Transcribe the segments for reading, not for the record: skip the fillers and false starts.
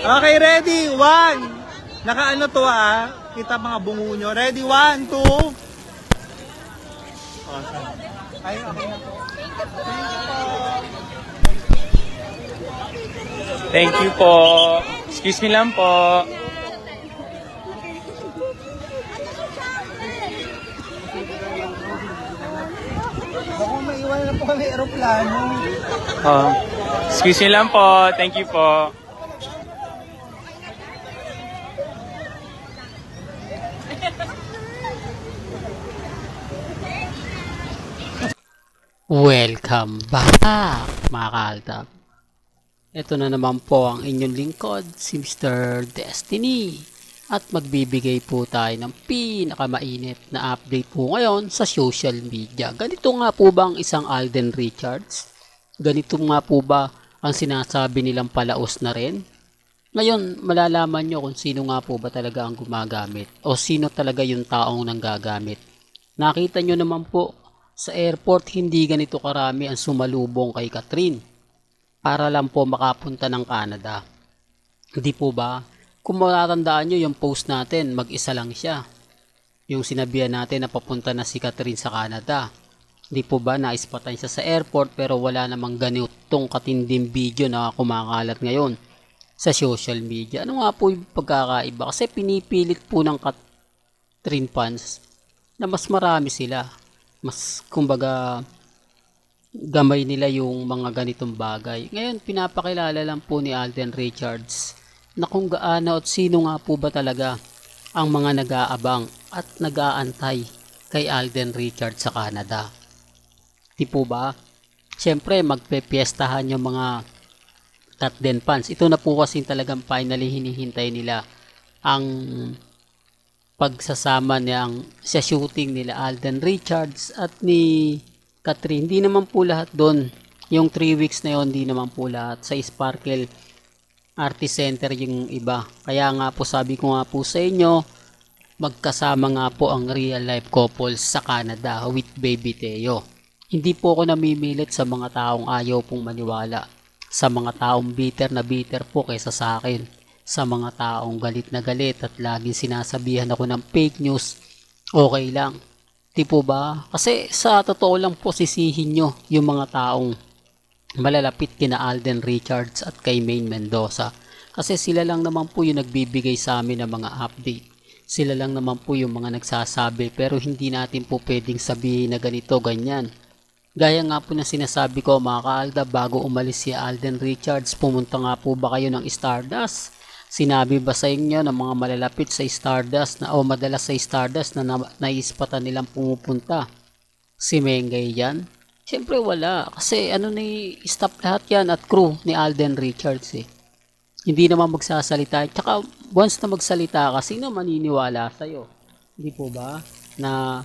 Okay, ready? One. Nakaano to Kita mga bungo nyo. Ready? One, two. Ay, okay na po. Thank you po. Excuse me lang po. Baka maiwan na po kami aeroplano. Excuse me lang po. Thank you po. Welcome back mga kaaldab. Ito na naman po ang inyong lingkod, si Mr. Destiny. At magbibigay po tayo ng pinakamainit na update po ngayon sa social media. Ganito nga po ba ang isang Alden Richards? Ganito nga po ba ang sinasabi nilang palaos na rin? Ngayon, malalaman nyo kung sino nga po ba talaga ang gumagamit o sino talaga yung taong nanggagamit. Nakita nyo naman po, sa airport hindi ganito karami ang sumalubong kay Catherine para lang po makapunta ng Canada. Hindi po ba? Kung matatandaan nyo yung post natin, mag-isa lang siya. Yung sinabihan natin na papunta na si Catherine sa Canada. Hindi po ba naispatan siya sa airport pero wala namang ganitong katinding video na kumakalat ngayon sa social media. Ano nga po yung pagkakaiba? Kasi pinipilit po ng Catherine fans na mas marami sila. Mas kumbaga gamay nila yung mga ganitong bagay. Ngayon pinapakilala lang po ni Alden Richards na kung gaano at sino nga po ba talaga ang mga nag-aabang at nag-aantay kay Alden Richards sa Canada. Di po ba? Siyempre magpepiestahan yung mga Catden fans. Ito na po kasi talagang finally hinihintay nila ang pagsasama niyang sa shooting nila Alden Richards at ni Catherine. Hindi naman po lahat doon. Yung 3 weeks na yon, hindi naman po lahat. Sa Sparkle Artist Center yung iba. Kaya nga po sabi ko nga po sa inyo, magkasama nga po ang real life couples sa Canada with Baby Teo. Hindi po ako namimilit sa mga taong ayaw pong maniwala. Sa mga taong bitter na bitter po kaysa sa akin. Sa mga taong galit na galit at laging sinasabihan ako ng fake news, okay lang. Di po ba? Kasi sa totoo lang po sisihin nyo yung mga taong malalapit kina Alden Richards at kay Maine Mendoza. Kasi sila lang naman po yung nagbibigay sa amin ng mga update. Sila lang naman po yung mga nagsasabi pero hindi natin po pwedeng sabihin na ganito, ganyan. Gaya nga po na sinasabi ko mga kaalda, bago umalis si Alden Richards, pumunta nga po ba kayo ng Stardust? Sinabi ba sa inyo ng mga malalapit sa Stardust na o madalas sa Stardust na naispatan nilang pumupunta? Si Mengay yan? Siyempre wala. Kasi ano ni stop lahat yan at crew ni Alden Richards eh. Hindi naman magsasalita. Tsaka once na magsalita ka, sino maniniwala sa'yo? Hindi po ba? Na,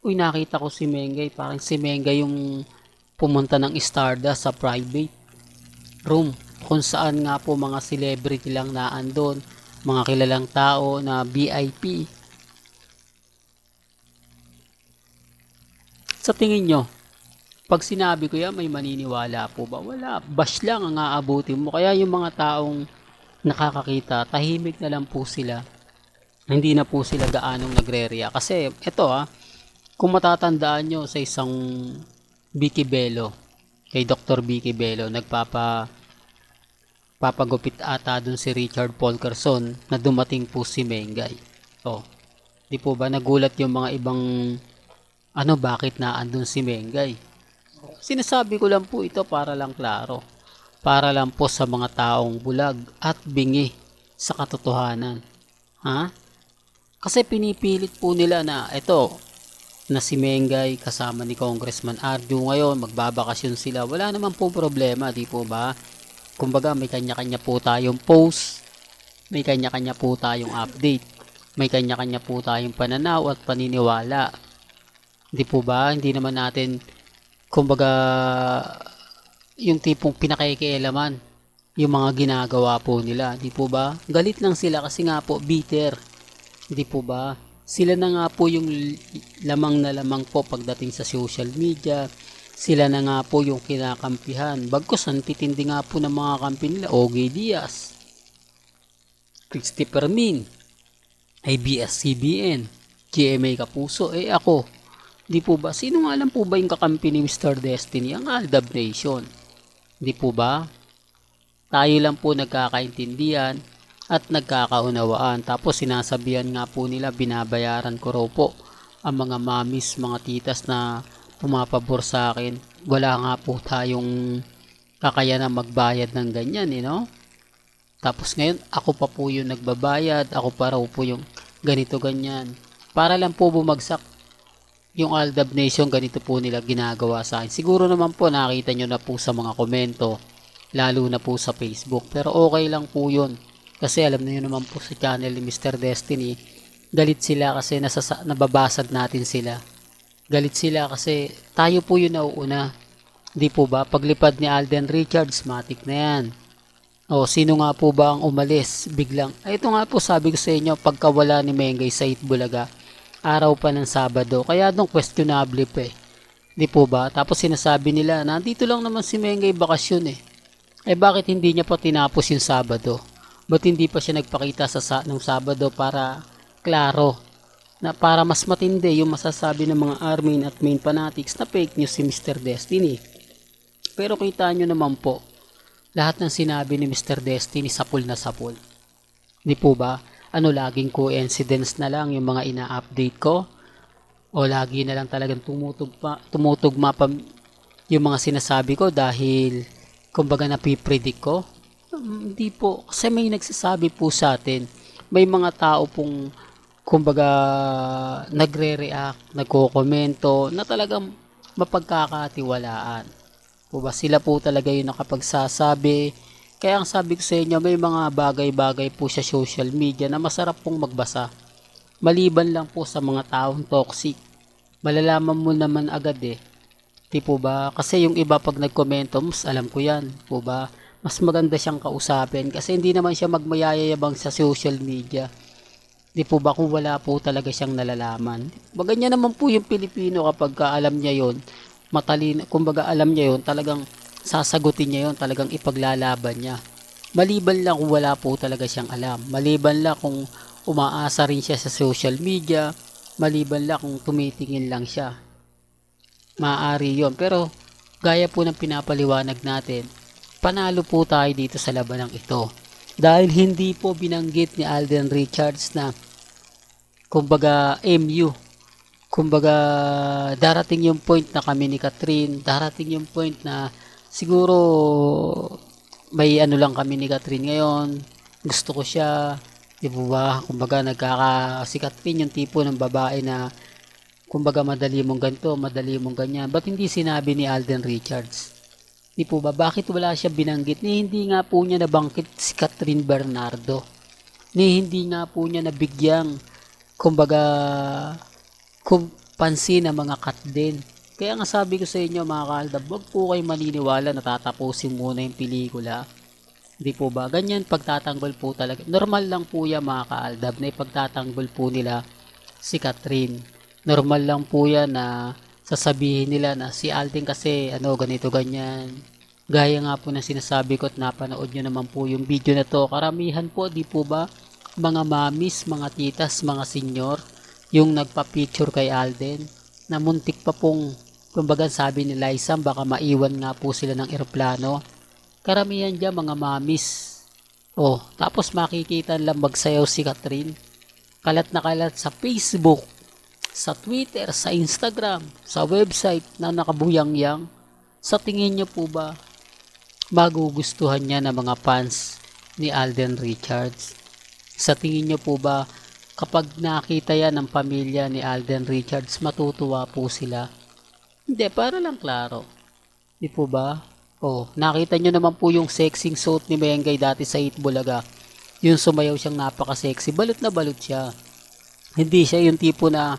uy nakita ko si Mengay. Parang si Mengay yung pumunta ng Stardust sa private room. Kung saan nga po mga celebrity lang naandun, mga kilalang tao na VIP. Sa tingin nyo, pag sinabi ko yan, may maniniwala po ba? Wala, bash lang ang aabutin mo. Kaya yung mga taong nakakakita, tahimik na lang po sila. Hindi na po sila gaanong nagre-react. Kasi ito kung matatandaan nyo sa isang Vicky Bello, kay Dr. Vicky Bello, papagupit ata dun si Richard Polkerson na dumating po si Mengay. Di po ba nagulat yung mga ibang bakit naandun si Mengay? Sinasabi ko lang po ito para lang klaro. Para lang po sa mga taong bulag at bingi sa katotohanan. Kasi pinipilit po nila na na si Mengay kasama ni Congressman Arjo ngayon, magbabakasyon sila. Wala naman po problema, di po ba? Kumbaga may kanya-kanya po tayong post, may kanya-kanya po tayong update, may kanya-kanya po tayong pananaw at paniniwala. Di po ba? Hindi naman natin, kumbaga, yung tipong pinakikialaman yung mga ginagawa po nila. Di po ba? Galit lang sila kasi nga po bitter. Di po ba? Sila na nga po yung lamang na lamang po pagdating sa social media. Sila na nga po yung kinakampihan. Bagkus, ang titindi nga po ng mga kampi nila. Ogie Diaz, Christopher Min, ABS-CBN, GMA Kapuso. Ako, di po ba? Sino nga alam po ba yung kakampi ni Mr. Destiny? Ang Aldab Nation. Di po ba? Tayo lang po nagkakaintindihan at nagkakaunawaan. Tapos sinasabihan nga po nila, binabayaran ko raw po ang mga mamis, mga titas na pumapabor sa akin. Wala nga po tayong kakayanan magbayad ng ganyan, no? Tapos ngayon, ako pa po yung nagbabayad, ako pa raw po yung ganito ganyan. Para lang po bumagsak yung Aldab Nation, ganito po nila ginagawa sa akin. Siguro naman po nakita nyo na po sa mga komento, lalo na po sa Facebook. Pero okay lang po yun. Kasi alam niyo naman po sa channel ni Mr. Destiny, galit sila kasi nababasag natin sila. Galit sila kasi tayo po yung nauuna. Di po ba? Paglipad ni Alden Richards, matik na yan. O, sino nga po ba ang umalis biglang? Ito nga po sabi ko sa inyo, pagkawala ni Mengay sa Itbulaga, araw pa ng Sabado. Kaya doon questionable pa eh. Di po ba? Tapos sinasabi nila, nandito lang naman si Mengay bakasyon eh. Bakit hindi niya pa tinapos yung Sabado? Ba't hindi pa siya nagpakita nung Sabado para klaro? Na para mas matindi yung masasabi ng mga Armin at main fanatics na fake news si Mr. Destiny. Pero kita nyo naman po, lahat ng sinabi ni Mr. Destiny sapul na sapul. Di po ba? Laging coincidence na lang yung mga ina-update ko? O lagi na lang talagang tumutugma pa yung mga sinasabi ko dahil kumbaga napipredict ko? Hindi po. Kasi may nagsasabi po sa atin. May mga tao pong kumbaga nagre-react, nagko-komento na talagang mapagkakatiwalaan. Po ba? Sila po talaga yung nakapagsasabi. Kaya ang sabi ko sa inyo, may mga bagay-bagay po sa social media na masarap pong magbasa. Maliban lang po sa mga taong toxic. Malalaman mo naman agad eh. Di po ba? Kasi yung iba pag nagkomento, mas alam ko yan. Po ba? Mas maganda siyang kausapin kasi hindi naman siya magmayayabang sa social media. Di po ba kung wala po talaga siyang nalalaman? Ganyan naman po yung Pilipino kapag alam niya yon, matalino, kumbaga alam niya yon, talagang sasagutin niya yon, talagang ipaglalaban niya. Maliban lang kung wala po talaga siyang alam. Maliban lang kung umaasa rin siya sa social media. Maliban lang kung tumitingin lang siya. Maaari yon. Pero gaya po ng pinapaliwanag natin, panalo po tayo dito sa labanang ito. Dahil hindi po binanggit ni Alden Richards na kumbaga MU. Kumbaga darating yung point na kami ni Catherine, darating yung point na siguro may lang kami ni Catherine ngayon. Gusto ko siya, di ba? Kumbaga si Catherine yung tipo ng babae na kumbaga madali mong ganito, madali mong ganyan. Ba't hindi sinabi ni Alden Richards? Di po ba? Bakit wala siya binanggit? Hindi nga po niya nabangkit si Catherine Bernardo. Hindi nga po niya nabigyang kumbaga pansin ng mga cut din. Kaya nga sabi ko sa inyo mga kaaldab, wag po kayo maniniwala na tatapusin muna yung pelikula. Di po ba? Ganyan pagtatanggol po talaga. Normal lang po yan mga kaaldab na ipagtatanggol po nila si Catherine. Normal lang po yan na sasabihin nila na si Alden kasi ganito ganyan. Gaya nga po na sinasabi ko at napanood nyo naman po yung video na to. Karamihan po, di po ba? Mga mamis, mga titas, mga senyor, yung nagpa-picture kay Alden na muntik pa pong, kumbaga sabi ni Liza, baka maiwan nga po sila ng eroplano. Karamihan dyan mga mamis. Tapos makikita lang magsayaw si Catherine. Kalat na kalat sa Facebook, sa Twitter, sa Instagram, sa website na nakabuyang-yang. Sa tingin nyo po ba magugustuhan niya ng mga fans ni Alden Richards? Sa tingin nyo po ba kapag nakita yan ng pamilya ni Alden Richards, matutuwa po sila? Hindi, para lang klaro. Di po ba? Nakita nyo naman po yung sexing suit ni Mengay dati sa Itbulaga. Yung sumayaw siyang napaka-sexy. Balot na balot siya. Hindi siya yung tipo na,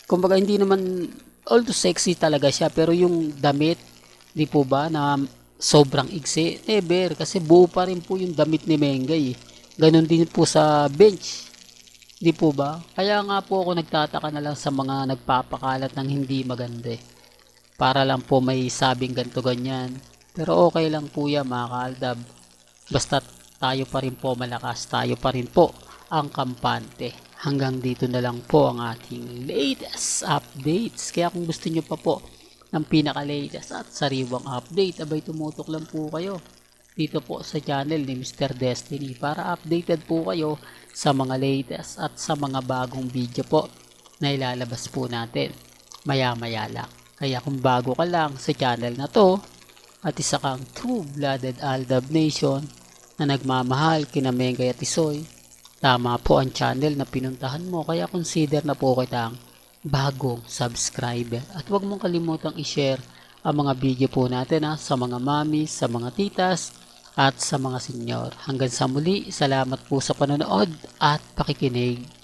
kumbaga hindi naman, although sexy talaga siya, pero yung damit, di po ba, na sobrang iksi, never. Kasi buo pa rin po yung damit ni Mengay. Ganon din po sa bench. Di po ba? Kaya nga po ako nagtataka na lang sa mga nagpapakalat ng hindi maganda. para lang po may sabing ganto ganyan. Pero okay lang po yan mga kaaldab. Basta tayo pa rin po malakas, tayo pa rin po ang kampante. Hanggang dito na lang po ang ating latest updates. Kaya kung gusto nyo pa po ng pinaka-latest at sariwang update, abay tumutok lang po kayo dito po sa channel ni Mr. Destiny para updated po kayo sa mga latest at sa mga bagong video po na ilalabas po natin maya-maya lang. Kaya kung bago ka lang sa channel na to at isa kang true-blooded Aldab Nation na nagmamahal kina Mengay at Isoy, tama po ang channel na pinuntahan mo, kaya consider na po kitang bagong subscriber. At huwag mong kalimutang i-share ang mga video po natin sa mga mami, sa mga titas, at sa mga senyor. Hanggang sa muli, salamat po sa panonood at pakikinig.